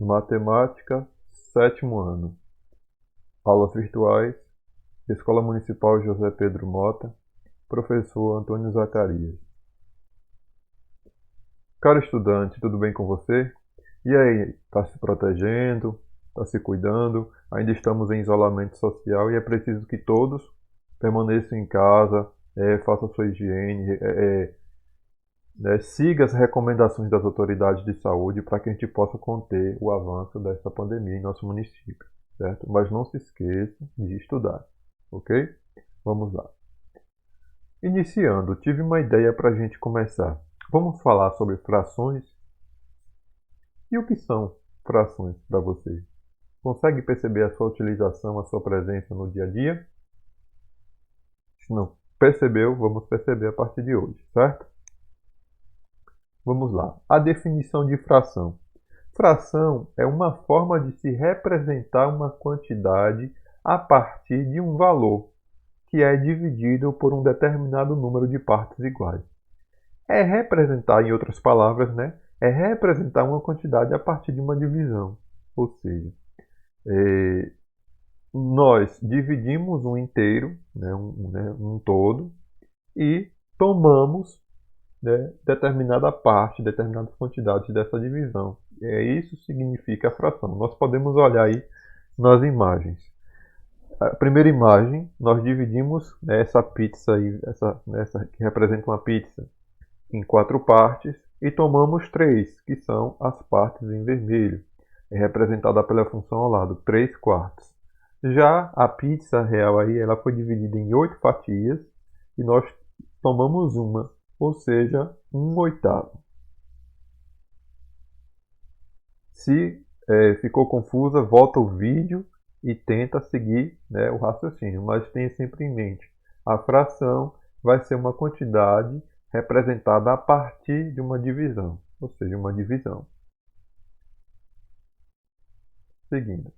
Matemática, sétimo ano. Aulas virtuais, Escola Municipal José Pedro Mota, professor Antônio Zacarias. Caro estudante, tudo bem com você? E aí, está se protegendo? Está se cuidando? Ainda estamos em isolamento social e é preciso que todos permaneçam em casa, façam sua higiene, né, siga as recomendações das autoridades de saúde para que a gente possa conter o avanço dessa pandemia em nosso município, certo? Mas não se esqueça de estudar, ok? Vamos lá. Iniciando, tive uma ideia para a gente começar. Vamos falar sobre frações? E o que são frações para você? Consegue perceber a sua utilização, a sua presença no dia a dia? Se não percebeu, vamos perceber a partir de hoje, certo? Vamos lá. A definição de fração. Fração é uma forma de se representar uma quantidade a partir de um valor, que é dividido por um determinado número de partes iguais. É representar, em outras palavras, né? É representar uma quantidade a partir de uma divisão. Ou seja, nós dividimos um inteiro, né, um todo, e tomamos, né, determinada parte, determinadas quantidades dessa divisão. Isso significa a fração. Nós podemos olhar aí nas imagens. A primeira imagem, nós dividimos, né, essa pizza aí, essa que representa uma pizza, em 4 partes e tomamos 3, que são as partes em vermelho, representada pela função ao lado, 3 quartos. Já a pizza real aí, ela foi dividida em 8 fatias e nós tomamos uma, ou seja, 1/8. Se ficou confusa, volta o vídeo e tenta seguir, né, o raciocínio, mas tenha sempre em mente, a fração vai ser uma quantidade representada a partir de uma divisão, ou seja, uma divisão. Seguindo.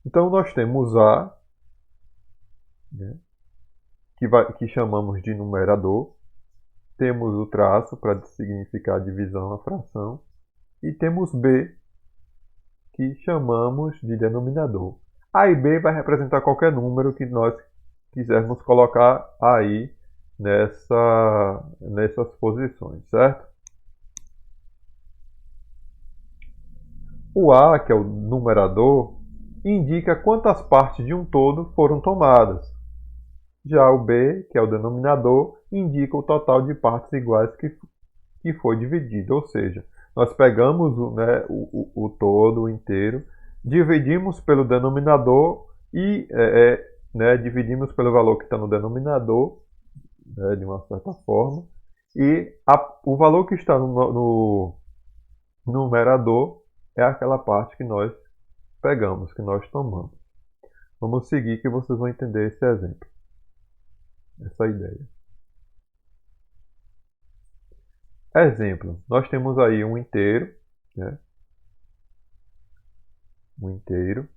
Então nós temos A, né, que chamamos de numerador, temos o traço para significar a divisão, a fração, e temos B, que chamamos de denominador. A e B vai representar qualquer número que nós quisermos colocar aí nessas posições, certo? O A, que é o numerador, indica quantas partes de um todo foram tomadas. Já o B, que é o denominador, indica o total de partes iguais que foi dividido. Ou seja, nós pegamos o todo, o inteiro, dividimos pelo denominador e dividimos pelo valor que está no denominador, né, de uma certa forma, e o valor que está no numerador é aquela parte que nós pegamos, que nós tomamos. Vamos seguir que vocês vão entender esse exemplo, essa ideia. Exemplo, nós temos aí um inteiro, né? Um inteiro.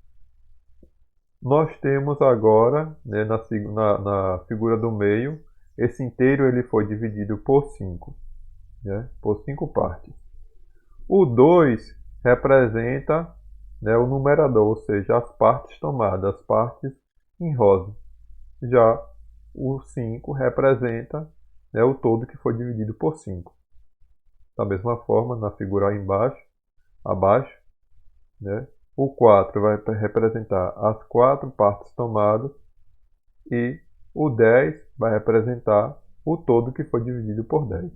Nós temos agora, né, na figura do meio, esse inteiro ele foi dividido por 5, né, por 5 partes. O 2 representa, né, o numerador, ou seja, as partes tomadas, as partes em rosa. Já o 5 representa, né, o todo que foi dividido por 5. Da mesma forma, na figura abaixo, né, o 4 vai representar as 4 partes tomadas e o 10 vai representar o todo que foi dividido por 10.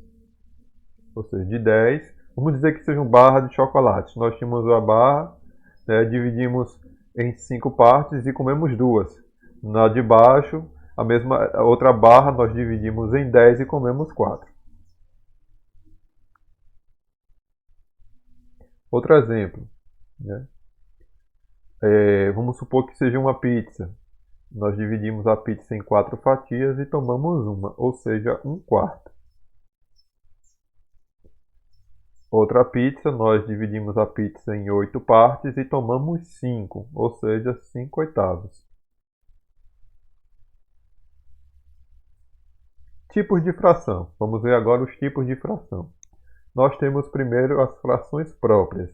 Ou seja, de 10, vamos dizer que seja uma barra de chocolate. Nós tínhamos a barra, né, dividimos em 5 partes e comemos 2. Na de baixo, a outra barra nós dividimos em 10 e comemos 4. Outro exemplo, né? Vamos supor que seja uma pizza. Nós dividimos a pizza em 4 fatias e tomamos uma, ou seja, 1/4. Outra pizza, nós dividimos a pizza em 8 partes e tomamos 5, ou seja, 5/8. Tipos de fração. Vamos ver agora os tipos de fração. nós temos primeiro as frações próprias.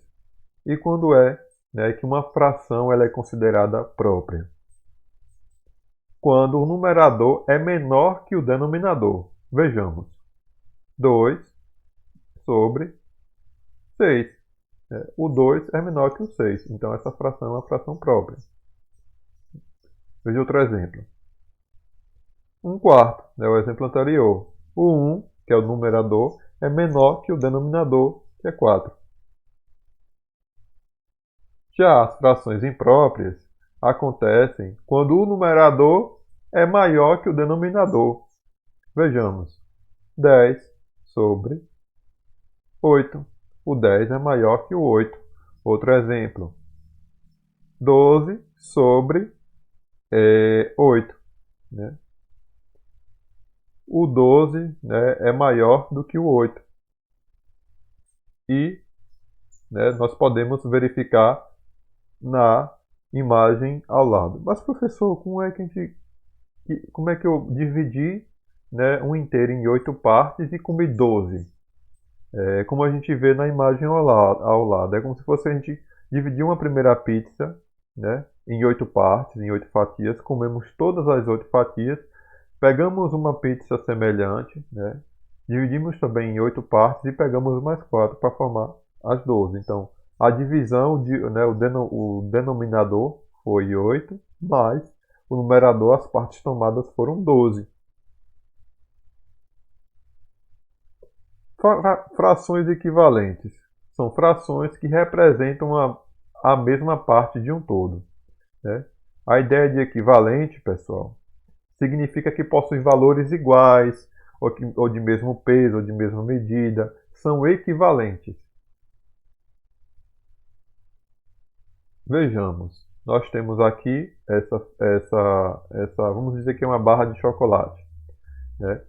E quando é, né, que uma fração ela é considerada própria? Quando o numerador é menor que o denominador. Vejamos. 2 sobre 6. O 2 é menor que o 6. Então essa fração é uma fração própria. Veja outro exemplo. 1/4, é o exemplo anterior. O 1, que é o numerador, é menor que o denominador, que é 4. Já as frações impróprias acontecem quando o numerador é maior que o denominador. Vejamos. 10 sobre 8. O 10 é maior que o 8. Outro exemplo. 12 sobre 8. Né? O 12, né, é maior do que o 8. E, né, nós podemos verificar na imagem ao lado. Mas, professor, como é que eu dividi, né, um inteiro em 8 partes e comi 12? Como a gente vê na imagem ao lado. É como se fosse a gente dividir uma primeira pizza, né, em 8 partes, em 8 fatias. Comemos todas as 8 fatias. Pegamos uma pizza semelhante, né, dividimos também em 8 partes e pegamos mais 4 para formar as 12. Então, a divisão, né, o denominador foi 8, mas o numerador, as partes tomadas foram 12. Frações equivalentes. São frações que representam a mesma parte de um todo. Né? A ideia de equivalente, pessoal, significa que possuem valores iguais, ou de mesmo peso, ou de mesma medida. São equivalentes. Vejamos. Nós temos aqui vamos dizer que é uma barra de chocolate. Né?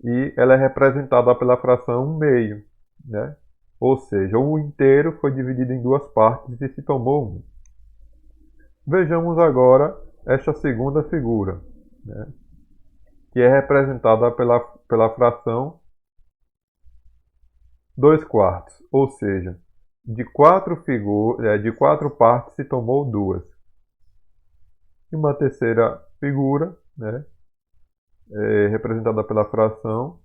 E ela é representada pela fração 1/2, né? Ou seja, o inteiro foi dividido em 2 partes e se tomou 1. Vejamos agora esta segunda figura, né? Que é representada pela fração 2/4, ou seja, de 4 partes se tomou 2. E uma terceira figura, né? Representada pela fração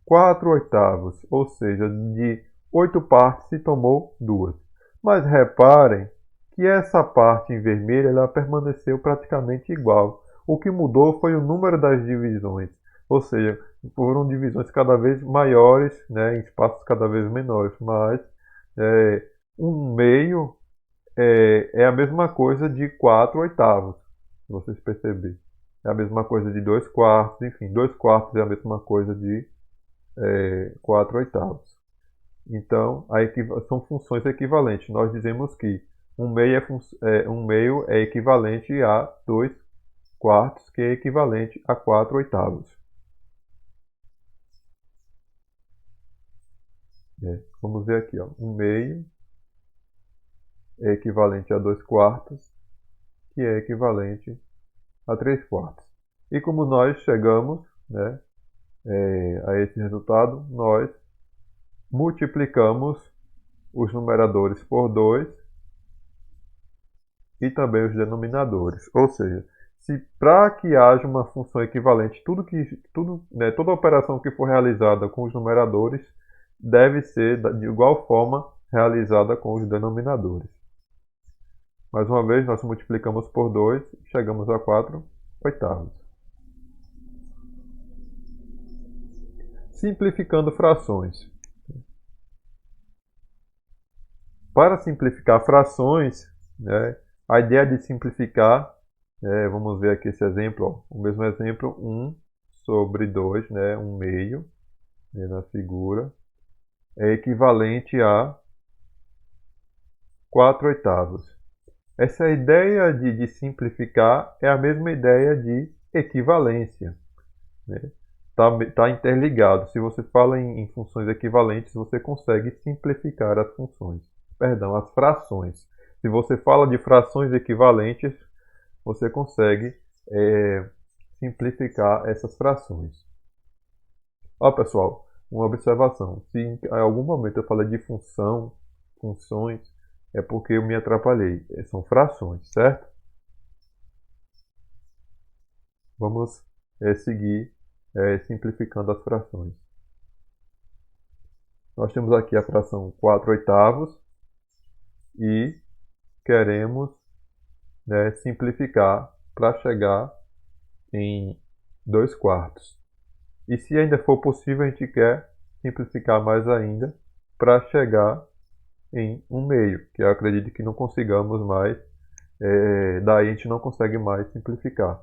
4/8, ou seja, de 8 partes se tomou 2. Mas reparem que essa parte em vermelho ela permaneceu praticamente igual. O que mudou foi o número das divisões, ou seja, foram divisões cada vez maiores, né, em espaços cada vez menores, mas 1/2 é a mesma coisa de 4/8, se vocês perceberem. É a mesma coisa de 2/4, enfim, 2/4 é a mesma coisa de 4/8. Então, são funções equivalentes. Nós dizemos que 1/2 é equivalente a 2/4, que é equivalente a 4/8. Vamos ver aqui, ó. 1/2 é equivalente a 2/4, que é equivalente a 3/4. E como nós chegamos, né, a esse resultado, nós multiplicamos os numeradores por 2 e também os denominadores. Ou seja, se para que haja uma função equivalente, toda operação que for realizada com os numeradores deve ser de igual forma realizada com os denominadores. Mais uma vez, nós multiplicamos por 2 e chegamos a 4/8. Simplificando frações. Para simplificar frações, né, a ideia de simplificar, vamos ver aqui esse exemplo, ó, o mesmo exemplo, 1 sobre 2, né, 1/2, né, na figura, é equivalente a 4/8. Essa ideia de simplificar é a mesma ideia de equivalência. Né? Tá interligado. Se você fala em funções equivalentes, você consegue simplificar as funções. Perdão, as frações. Se você fala de frações equivalentes, você consegue simplificar essas frações. Ó, pessoal, uma observação. Se em algum momento eu falei de funções, é porque eu me atrapalhei. São frações, certo? Vamos seguir simplificando as frações. Nós temos aqui a fração 4/8 e queremos, né, simplificar para chegar em 2/4. E se ainda for possível, a gente quer simplificar mais ainda para chegar em 1/2, que eu acredito que não consigamos mais, daí a gente não consegue mais simplificar.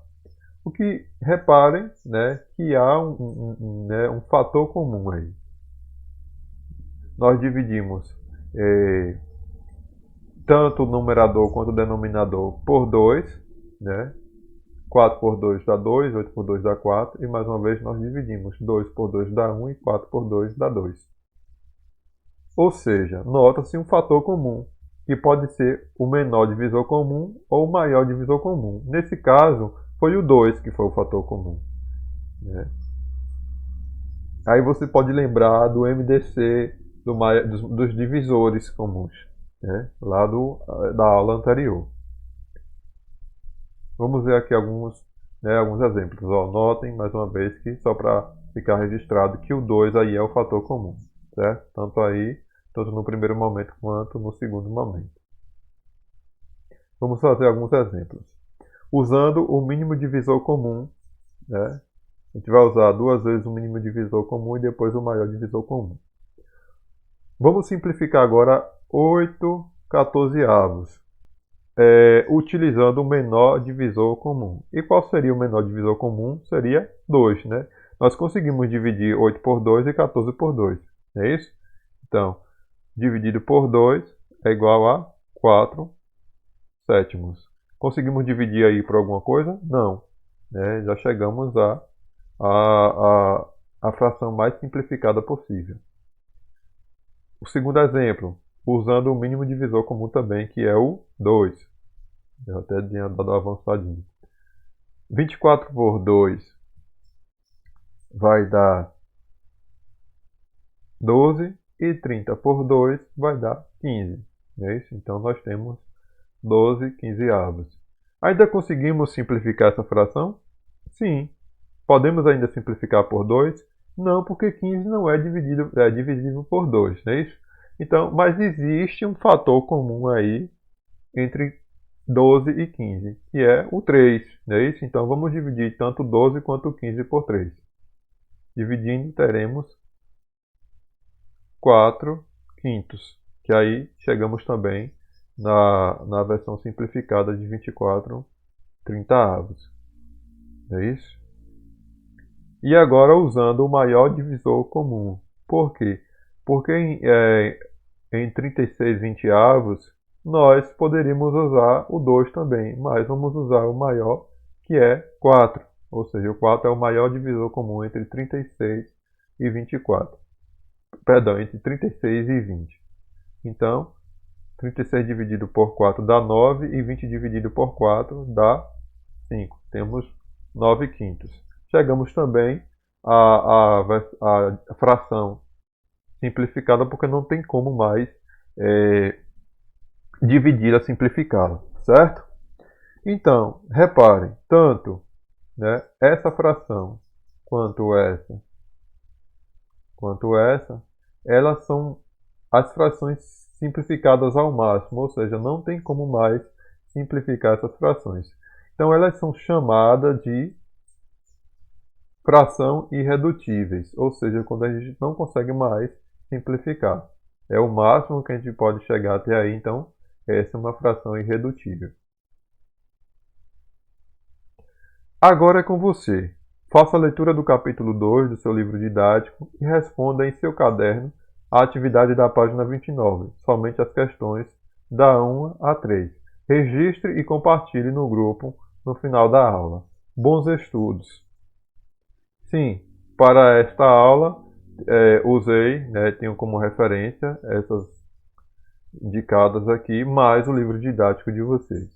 O que, reparem, né, que há um fator comum aí. Nós dividimos tanto o numerador quanto o denominador por 2, né? 4 por 2 dá 2, 8 por 2 dá 4, e mais uma vez nós dividimos 2 por 2 dá 1 e 4 por 2 dá 2. Ou seja, nota-se um fator comum, que pode ser o menor divisor comum ou o maior divisor comum. Nesse caso, foi o 2 que foi o fator comum, né? Aí você pode lembrar do MDC, dos divisores comuns, né? Lá da aula anterior. Vamos ver aqui alguns exemplos. Ó, notem mais uma vez que só para ficar registrado que o 2 aí é o fator comum, certo? Tanto no primeiro momento quanto no segundo momento. Vamos fazer alguns exemplos. Usando o mínimo divisor comum, né? A gente vai usar 2 vezes o mínimo divisor comum e depois o maior divisor comum. Vamos simplificar agora 8/14, utilizando o menor divisor comum. E qual seria o menor divisor comum? Seria 2, né? Nós conseguimos dividir 8 por 2 e 14 por 2, não é isso? Então, dividido por 2 é igual a 4/7. Conseguimos dividir aí por alguma coisa? Não, né? Já chegamos a fração mais simplificada possível. O segundo exemplo, usando o mínimo divisor comum também, que é o 2. Eu até tinha dado uma avançadinha. 24 por 2 vai dar 12 e 30 por 2 vai dar 15. Não é isso? Então nós temos 12/15. Ainda conseguimos simplificar essa fração? Sim. Podemos ainda simplificar por 2? Não, porque 15 não é divisível por 2, não é isso? Então, mas existe um fator comum aí entre 12 e 15, que é o 3, não é isso? Então vamos dividir tanto 12 quanto 15 por 3. Dividindo, teremos 4/5, que aí chegamos também na versão simplificada de 24/30. É isso? E agora usando o maior divisor comum. Por quê? Porque em 36/20 nós poderíamos usar o 2 também, mas vamos usar o maior, que é 4. Ou seja, o 4 é o maior divisor comum entre 36 e 24. Perdão, entre 36 e 20. Então, 36 dividido por 4 dá 9 e 20 dividido por 4 dá 5. Temos 9/5. Chegamos também à fração simplificada, porque não tem como mais dividir a simplificá-la, certo? Então, reparem, tanto, né, essa fração quanto essa, elas são as frações simplificadas ao máximo, ou seja, não tem como mais simplificar essas frações. Então, elas são chamadas de fração irredutíveis, ou seja, quando a gente não consegue mais simplificar. É o máximo que a gente pode chegar até aí, então essa é uma fração irredutível. Agora é com você. Faça a leitura do capítulo 2 do seu livro didático e responda em seu caderno a atividade da página 29, somente as questões da 1 a 3. Registre e compartilhe no grupo no final da aula. Bons estudos! Sim, para esta aula usei, né, tenho como referência essas indicadas aqui, mais o livro didático de vocês.